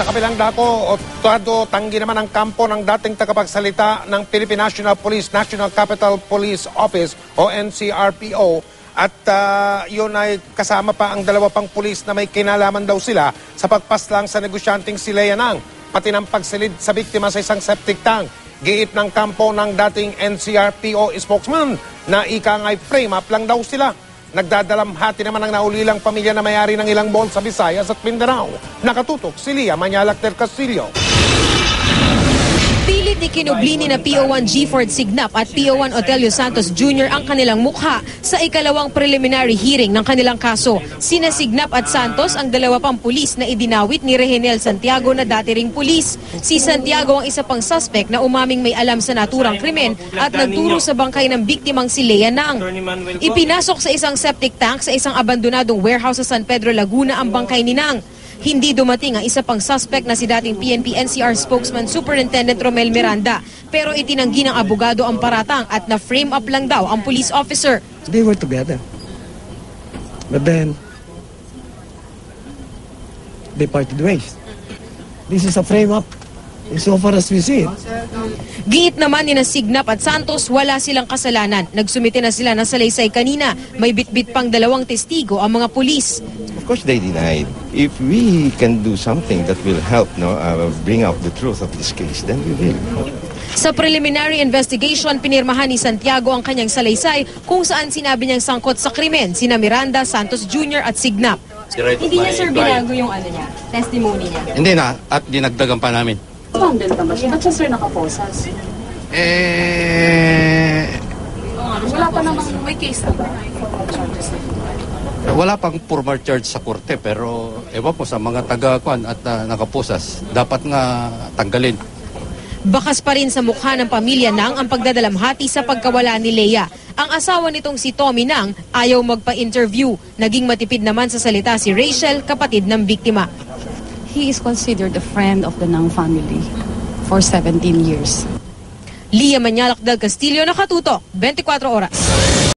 Sa kabilang dako, tanggi naman ang kampo ng dating tagapagsalita ng Philippine National Police, National Capital Police Office o NCRPO. At yun ay kasama pa ang dalawa pang pulis na may kinalaman daw sila sa pagpaslang sa negosyanteng si Lea Nang, pati ng pagsilid sa biktima sa isang septic tank. Giit ng kampo ng dating NCRPO spokesman na ika nga'y frame up lang daw sila. Nagdadalamhati naman ang naulilang pamilya na may-ari ng ilang mall sa Visayas at Mindanao. Nakatutok si Lia Manyalak del Castillo. Pilit ni kinublini na PO1 Gifford Signap at PO1 Otelio Santos Jr. ang kanilang mukha sa ikalawang preliminary hearing ng kanilang kaso. Sina Signap at Santos ang dalawa pang pulis na idinawit ni Rehenel Santiago na dati ring pulis. Si Santiago ang isa pang suspect na umaming may alam sa naturang krimen at nagturo sa bangkay ng biktimang si Lea Nang. Ipinasok sa isang septic tank sa isang abandonadong warehouse sa San Pedro, Laguna ang bangkay ni Nang. Hindi dumating ang isa pang suspect na si dating PNP NCR spokesman Superintendent Romel Miranda, pero itinanggi ng abogado ang paratang at na-frame up lang daw ang police officer. They were together. But then, they parted ways. This is a frame up. So far as we see it. Giit naman ni na Signap at Santos, wala silang kasalanan. Nagsumite na sila ng salaysay kanina. May bitbit pang dalawang testigo ang mga pulis. Of course they denied. If we can do something that will help bring out the truth of this case, then we will. Sa preliminary investigation, pinirmahan ni Santiago ang kanyang salaysay kung saan sinabi niyang sangkot sa krimen sina Miranda, Santos Jr. at Signap. Hindi niya sir binago yung testimony niya? Hindi na, at dinagdagan pa namin. Handle naman siya. Ba't siya sir nakaposas? Wala pa namang may case na ba? Wala pang formal charge sa korte pero ewan po sa mga taga-kwan at nakapusas, dapat nga tanggalin. Bakas pa rin sa mukha ng pamilya Nang ang pagdadalamhati sa pagkawala ni Lea. Ang asawa nitong si Tommy Nang ayaw magpa-interview. Naging matipid naman sa salita si Rachel, kapatid ng biktima. He is considered a friend of the Nang family for 17 years. Lia Manyalak del Castillo, Nakatutok, 24 Oras.